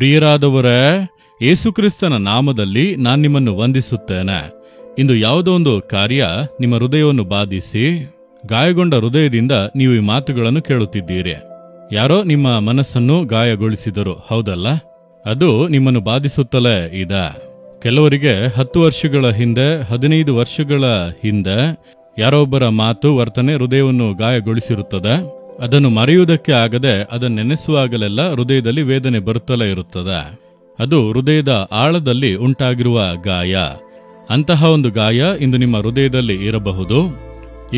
ಪ್ರಿಯರಾದವರೇ, ಯೇಸುಕ್ರಿಸ್ತನ ನಾಮದಲ್ಲಿ ನಾನು ನಿಮ್ಮನ್ನು ವಂದಿಸುತ್ತೇನೆ. ಇಂದು ಯಾವುದೋ ಒಂದು ಕಾರ್ಯ ನಿಮ್ಮ ಹೃದಯವನ್ನು ಬಾಧಿಸಿ ಗಾಯಗೊಂಡ ಹೃದಯದಿಂದ ನೀವು ಈ ಮಾತುಗಳನ್ನು ಕೇಳುತ್ತಿದ್ದೀರಿ. ಯಾರೋ ನಿಮ್ಮ ಮನಸ್ಸನ್ನು ಗಾಯಗೊಳಿಸಿದರು, ಹೌದಲ್ಲ? ಅದು ನಿಮ್ಮನ್ನು ಬಾಧಿಸುತ್ತಲೇ ಇದೆ. ಕೆಲವರಿಗೆ 10 ವರ್ಷಗಳ ಹಿಂದೆ, 15 ವರ್ಷಗಳ ಹಿಂದೆ ಯಾರೊಬ್ಬರ ಮಾತು, ವರ್ತನೆ ಹೃದಯವನ್ನು ಗಾಯಗೊಳಿಸಿರುತ್ತದೆ. ಅದನ್ನು ಮರೆಯುವುದಕ್ಕೆ ಆಗದೆ ಅದನ್ನು ನೆನೆಸುವಾಗಲೆಲ್ಲ ಹೃದಯದಲ್ಲಿ ವೇದನೆ ಬರುತ್ತಲೇ ಇರುತ್ತದೆ. ಅದು ಹೃದಯದ ಆಳದಲ್ಲಿ ಉಂಟಾಗಿರುವ ಗಾಯ. ಅಂತಹ ಒಂದು ಗಾಯ ಇಂದು ನಿಮ್ಮ ಹೃದಯದಲ್ಲಿ ಇರಬಹುದು.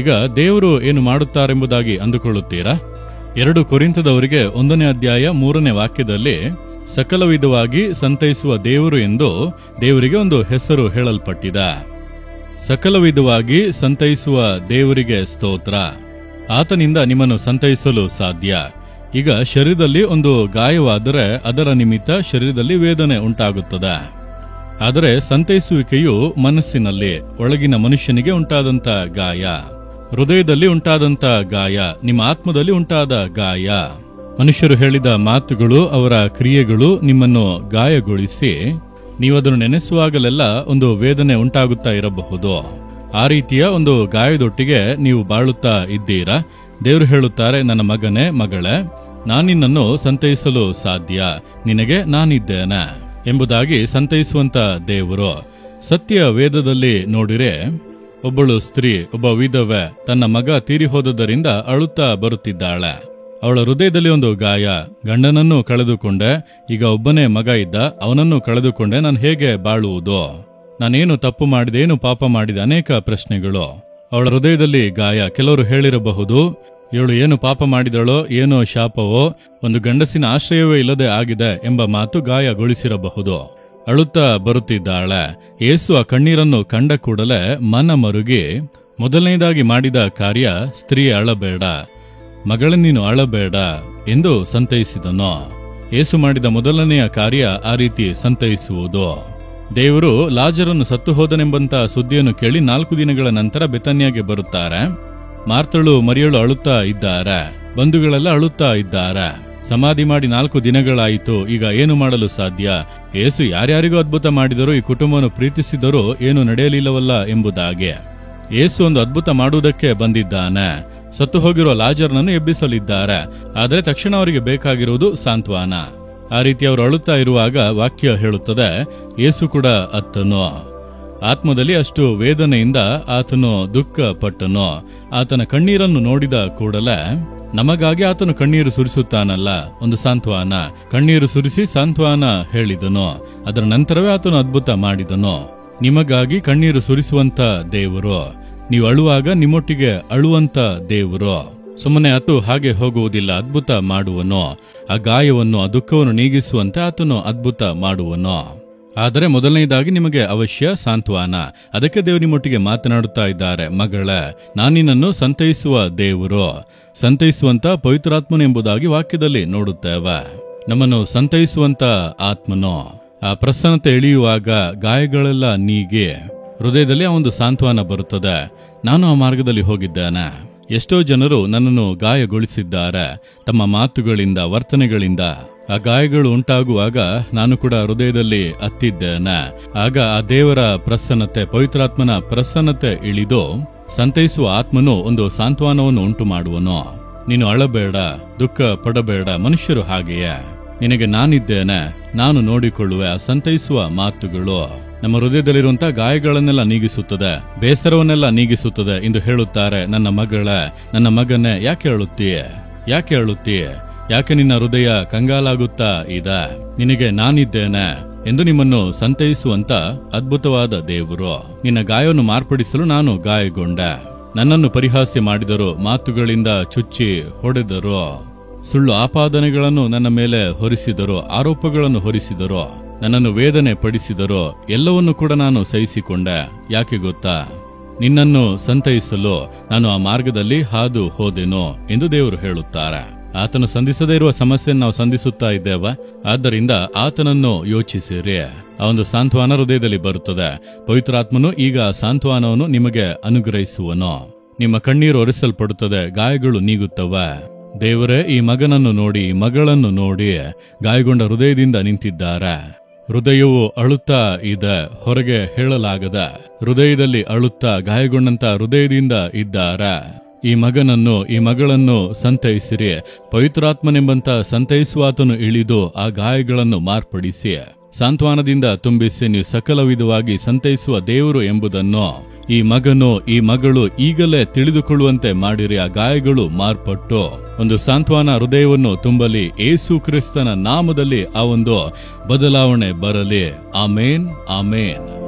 ಈಗ ದೇವರು ಏನು ಮಾಡುತ್ತಾರೆಂಬುದಾಗಿ ಅಂದುಕೊಳ್ಳುತ್ತೀರಾ? 2 ಕೊರಿಂಥದವರಿಗೆ 1ನೇ ಅಧ್ಯಾಯ 3ನೇ ವಾಕ್ಯದಲ್ಲಿ ಸಕಲ ವಿಧವಾಗಿ ಸಂತೈಸುವ ದೇವರು ಎಂದು ದೇವರಿಗೆ ಒಂದು ಹೆಸರು ಹೇಳಲ್ಪಟ್ಟಿದೆ. ಸಕಲ ವಿಧವಾಗಿ ಸಂತೈಸುವ ದೇವರಿಗೆ ಸ್ತೋತ್ರ. ಆತನಿಂದ ನಿಮ್ಮನ್ನು ಸಂತೈಸಲು ಸಾಧ್ಯ. ಈಗ ಶರೀರದಲ್ಲಿ ಒಂದು ಗಾಯವಾದರೆ ಅದರ ನಿಮಿತ್ತ ಶರೀರದಲ್ಲಿ ವೇದನೆ ಉಂಟಾಗುತ್ತದೆ. ಆದರೆ ಸಂತೈಸುವಿಕೆಯು ಮನಸ್ಸಿನಲ್ಲಿ, ಒಳಗಿನ ಮನುಷ್ಯನಿಗೆ ಉಂಟಾದಂಥ ಗಾಯ, ಹೃದಯದಲ್ಲಿ ಉಂಟಾದಂಥ ಗಾಯ, ನಿಮ್ಮ ಆತ್ಮದಲ್ಲಿ ಉಂಟಾದ ಗಾಯ. ಮನುಷ್ಯರು ಹೇಳಿದ ಮಾತುಗಳು, ಅವರ ಕ್ರಿಯೆಗಳು ನಿಮ್ಮನ್ನು ಗಾಯಗೊಳಿಸಿ ನೀವದನ್ನು ನೆನೆಸುವಾಗಲೆಲ್ಲ ಒಂದು ವೇದನೆ ಉಂಟಾಗುತ್ತಾ ಇರಬಹುದು. ಆ ರೀತಿಯ ಒಂದು ಗಾಯದೊಟ್ಟಿಗೆ ನೀವು ಬಾಳುತ್ತಾ ಇದ್ದೀರಾ. ದೇವರು ಹೇಳುತ್ತಾರೆ, ನನ್ನ ಮಗನೇ, ಮಗಳೇ, ನಾನಿನ್ನನ್ನು ಸಂತೈಸಲು ಸಾಧ್ಯ, ನಿನಗೆ ನಾನಿದ್ದೇನೆ ಎಂಬುದಾಗಿ ಸಂತೈಸುವಂತ ದೇವರು. ಸತ್ಯ ವೇದದಲ್ಲಿ ನೋಡಿರೆ, ಒಬ್ಬಳು ಸ್ತ್ರೀ, ಒಬ್ಬ ವಿಧವೆ ತನ್ನ ಮಗ ತೀರಿ ಹೋದುದರಿಂದ ಅಳುತ್ತಾ ಬರುತ್ತಿದ್ದಾಳೆ. ಅವಳ ಹೃದಯದಲ್ಲಿ ಒಂದು ಗಾಯ. ಗಂಡನನ್ನು ಕಳೆದುಕೊಂಡೆ, ಈಗ ಒಬ್ಬನೇ ಮಗ ಇದ್ದ, ಅವನನ್ನು ಕಳೆದುಕೊಂಡೆ, ನಾನು ಹೇಗೆ ಬಾಳುವುದು? ನಾನೇನು ತಪ್ಪು ಮಾಡಿದೆ, ಏನು ಪಾಪ ಮಾಡಿದೆ? ಅನೇಕ ಪ್ರಶ್ನೆಗಳು. ಅವಳ ಹೃದಯದಲ್ಲಿ ಗಾಯ. ಕೆಲವರು ಹೇಳಿರಬಹುದು, ಇವಳು ಏನು ಪಾಪ ಮಾಡಿದಳೋ, ಏನೋ ಶಾಪವೋ, ಒಂದು ಗಂಡಸಿನ ಆಶ್ರಯವೇ ಇಲ್ಲದೆ ಆಗಿದೆ ಎಂಬ ಮಾತು ಗಾಯಗೊಳಿಸಿರಬಹುದು. ಅಳುತ್ತಾ ಬರುತ್ತಿದ್ದಾಳೆ. ಯೇಸು ಆ ಕಣ್ಣೀರನ್ನು ಕಂಡ ಕೂಡಲೇ ಮನ ಮರುಗಿ ಮೊದಲನೇದಾಗಿ ಮಾಡಿದ ಕಾರ್ಯ, ಸ್ತ್ರೀ ಅಳಬೇಡ, ಮಗಳ ನೀನು ಅಳಬೇಡ ಎಂದು ಸಂತೈಸಿದನು. ಯೇಸು ಮಾಡಿದ ಮೊದಲನೆಯ ಕಾರ್ಯ ಆ ರೀತಿ ಸಂತೈಸುವುದು. ದೇವರು ಲಾಜರನ್ನು ಸತ್ತು ಹೋದನೆಂಬಂತ ಸುದ್ದಿಯನ್ನು ಕೇಳಿ 4 ದಿನಗಳ ನಂತರ ಬೆಥನ್ಯಾಗೆ ಬರುತ್ತಾರೆ. ಮಾರ್ತಳು, ಮರಿಯಳು ಅಳುತ್ತಾ ಇದ್ದಾರೆ. ಬಂಧುಗಳೆಲ್ಲ ಅಳುತ್ತಾ ಇದ್ದಾರೆ. ಸಮಾಧಿ ಮಾಡಿ 4 ದಿನಗಳಾಯಿತು, ಈಗ ಏನು ಮಾಡಲು ಸಾಧ್ಯ? ಯೇಸು ಯಾರ್ಯಾರಿಗೂ ಅದ್ಭುತ ಮಾಡಿದರೂ, ಈ ಕುಟುಂಬವನ್ನು ಪ್ರೀತಿಸಿದರೂ ಏನು ನಡೆಯಲಿಲ್ಲವಲ್ಲ ಎಂಬುದಾಗಿ. ಯೇಸು ಒಂದು ಅದ್ಭುತ ಮಾಡುವುದಕ್ಕೆ ಬಂದಿದ್ದಾನೆ. ಸತ್ತು ಹೋಗಿರುವ ಲಾಜರನನ್ನು ಎಬ್ಬಿಸಲಿದ್ದಾರೆ. ಆದರೆ ತಕ್ಷಣ ಅವರಿಗೆ ಬೇಕಾಗಿರುವುದು ಸಾಂತ್ವನ. ಆ ರೀತಿ ಅವರು ಅಳುತ್ತಾ ಇರುವಾಗ ವಾಕ್ಯ ಹೇಳುತ್ತದೆ, ಯೇಸು ಕೂಡ ಅತ್ತನು. ಆತ್ಮದಲ್ಲಿ ಅಷ್ಟು ವೇದನೆಯಿಂದ ಆತನು ದುಃಖ ಪಟ್ಟನು. ಆತನ ಕಣ್ಣೀರನ್ನು ನೋಡಿದ ಕೂಡಲೇ ನಮಗಾಗಿ ಆತನು ಕಣ್ಣೀರು ಸುರಿಸುತ್ತಾನಲ್ಲ, ಒಂದು ಸಾಂತ್ವನ. ಕಣ್ಣೀರು ಸುರಿಸಿ ಸಾಂತ್ವನ ಹೇಳಿದನು. ಅದರ ನಂತರವೇ ಆತನು ಅದ್ಭುತ ಮಾಡಿದನು. ನಿಮಗಾಗಿ ಕಣ್ಣೀರು ಸುರಿಸುವಂತ ದೇವರು, ನೀವು ಅಳುವಾಗ ನಿಮ್ಮೊಟ್ಟಿಗೆ ಅಳುವಂತ ದೇವರು. ಸುಮ್ಮನೆ ಆತು ಹಾಗೆ ಹೋಗುವುದಿಲ್ಲ, ಅದ್ಭುತ ಮಾಡುವನು. ಆ ಗಾಯವನ್ನು, ಆ ದುಃಖವನ್ನು ನೀಗಿಸುವಂತೆ ಆತನು ಅದ್ಭುತ ಮಾಡುವನು. ಆದರೆ ಮೊದಲನೇದಾಗಿ ನಿಮಗೆ ಅವಶ್ಯ ಸಾಂತ್ವನ. ಅದಕ್ಕೆ ದೇವರು ನಿಮ್ಮೊಟ್ಟಿಗೆ ಮಾತನಾಡುತ್ತಾ ಇದ್ದಾರೆ, ಮಗಳೇ, ನಾನಿನ್ನನ್ನು ಸಂತೈಸುವ ದೇವರು, ಸಂತೈಸುವಂತ ಪವಿತ್ರಾತ್ಮನು ಎಂಬುದಾಗಿ ವಾಕ್ಯದಲ್ಲಿ ನೋಡುತ್ತೇವೆ. ನಮ್ಮನ್ನು ಸಂತೈಸುವಂತ ಆತ್ಮನು. ಆ ಪ್ರಸನ್ನತೆ ಇಳಿಯುವಾಗ ಗಾಯಗಳೆಲ್ಲ ನೀಗಿ ಹೃದಯದಲ್ಲಿ ಆ ಒಂದು ಸಾಂತ್ವನ ಬರುತ್ತದೆ. ನಾನು ಆ ಮಾರ್ಗದಲ್ಲಿ ಹೋಗಿದ್ದೇನೆ. ಎಷ್ಟೋ ಜನರು ನನ್ನನ್ನು ಗಾಯಗೊಳಿಸಿದ್ದಾರೆ ತಮ್ಮ ಮಾತುಗಳಿಂದ, ವರ್ತನೆಗಳಿಂದ. ಆ ಗಾಯಗಳು ಉಂಟಾಗುವಾಗ ನಾನು ಕೂಡ ಹೃದಯದಲ್ಲಿ ಅತ್ತಿದ್ದೇನೆ. ಆಗ ಆ ದೇವರ ಪ್ರಸನ್ನತೆ, ಪವಿತ್ರಾತ್ಮನ ಪ್ರಸನ್ನತೆ ಇಳಿದು ಸಂತೈಸುವ ಆತ್ಮನು ಒಂದು ಸಾಂತ್ವನವನ್ನು ಉಂಟು ಮಾಡುವನು. ನೀನು ಅಳಬೇಡ, ದುಃಖ ಪಡಬೇಡ, ಮನುಷ್ಯರು ಹಾಗೆಯೇ, ನಿನಗೆ ನಾನಿದ್ದೇನೆ, ನಾನು ನೋಡಿಕೊಳ್ಳುವೆ. ಆ ಸಂತೈಸುವ ಮಾತುಗಳು ನಮ್ಮ ಹೃದಯದಲ್ಲಿರುವಂತಹ ಗಾಯಗಳನ್ನೆಲ್ಲ ನೀಗಿಸುತ್ತದೆ, ಬೇಸರವನ್ನೆಲ್ಲ ನೀಗಿಸುತ್ತದೆ ಎಂದು ಹೇಳುತ್ತಾರೆ. ನನ್ನ ಮಗಳೇ, ನನ್ನ ಮಗನೇ, ಯಾಕೆ ಅಳುತ್ತೀಯೆ? ಯಾಕೆ ಅಳುತ್ತೀಯೆ? ಯಾಕೆ ನಿನ್ನ ಹೃದಯ ಕಂಗಾಲಾಗುತ್ತಾ ಇದೆ? ನಿನಗೆ ನಾನಿದ್ದೇನೆ ಎಂದು ನಿಮ್ಮನ್ನು ಸಂತೈಸುವಂತ ಅದ್ಭುತವಾದ ದೇವರು. ನಿನ್ನ ಗಾಯವನ್ನು ಮಾರ್ಪಡಿಸಲು ನಾನು ಗಾಯಗೊಂಡೆ. ನನ್ನನ್ನು ಪರಿಹಾಸ್ಯ ಮಾಡಿದರು, ಮಾತುಗಳಿಂದ ಚುಚ್ಚಿ ಹೊಡೆದರು, ಸುಳ್ಳು ಆಪಾದನೆಗಳನ್ನು ನನ್ನ ಮೇಲೆ ಹೊರಿಸಿದರು, ಆರೋಪಗಳನ್ನು ಹೊರಿಸಿದರು, ನನ್ನನ್ನು ವೇದನೆ ಪಡಿಸಿದರು. ಎಲ್ಲವನ್ನೂ ಕೂಡ ನಾನು ಸಹಿಸಿಕೊಂಡೆ. ಯಾಕೆ ಗೊತ್ತಾ? ನಿನ್ನನ್ನು ಸಂತೈಸಲು ನಾನು ಆ ಮಾರ್ಗದಲ್ಲಿ ಹಾದು ಹೋದೆನು ಎಂದು ದೇವರು ಹೇಳುತ್ತಾರೆ. ಆತನು ಸಂಧಿಸದೇ ಇರುವ ಸಮಸ್ಯೆಯನ್ನು ನಾವು ಸಂಧಿಸುತ್ತಾ ಇದ್ದೇವೆ. ಆದ್ದರಿಂದ ಆತನನ್ನು ಯೋಚಿಸಿರಿ. ಆ ಒಂದು ಸಾಂತ್ವನ ಹೃದಯದಲ್ಲಿ ಬರುತ್ತದೆ. ಪವಿತ್ರಾತ್ಮನು ಈಗ ಆ ಸಾಂತ್ವನವನ್ನು ನಿಮಗೆ ಅನುಗ್ರಹಿಸುವನು. ನಿಮ್ಮ ಕಣ್ಣೀರು ಒರೆಸಲ್ಪಡುತ್ತದೆ, ಗಾಯಗಳು ನೀಗುತ್ತವೆ. ದೇವರೇ, ಈ ಮಗನನ್ನು ನೋಡಿ, ಈ ಮಗಳನ್ನು ನೋಡಿ ಗಾಯಗೊಂಡ ಹೃದಯದಿಂದ ನಿಂತಿದ್ದಾರೆ. ಹೃದಯವು ಅಳುತ್ತಾ ಇದೆ, ಹೊರಗೆ ಹೇಳಲಾಗದ ಹೃದಯದಲ್ಲಿ ಅಳುತ್ತಾ ಗಾಯಗೊಂಡಂತ ಹೃದಯದಿಂದ ಇದ್ದಾರೆ. ಈ ಮಗನನ್ನು, ಈ ಮಗಳನ್ನು ಸಂತೈಸಿರಿ. ಪವಿತ್ರಾತ್ಮನೆಂಬಂತ ಸಂತೈಸುವಾತನು ಇಳಿದು ಆ ಗಾಯಗಳನ್ನು ಮಾರ್ಪಡಿಸಿ ಸಾಂತ್ವನದಿಂದ ತುಂಬಿಸಿ ನೀವು ಸಕಲ ವಿಧವಾಗಿ ಸಂತೈಸುವ ದೇವರು ಎಂಬುದನ್ನು ಈ ಮಗನು, ಈ ಮಗಳು ಈಗಲೇ ತಿಳಿದುಕೊಳ್ಳುವಂತೆ ಮಾಡಿರಿ. ಆ ಗಾಯಗಳು ಮಾರ್ಪಟ್ಟು ಒಂದು ಸಾಂತ್ವನ ಹೃದಯವನ್ನು ತುಂಬಲಿ. ಯೇಸು ಕ್ರಿಸ್ತನ ನಾಮದಲ್ಲಿ ಆ ಒಂದು ಬದಲಾವಣೆ ಬರಲಿ. ಆಮೇನ್, ಆಮೇನ್.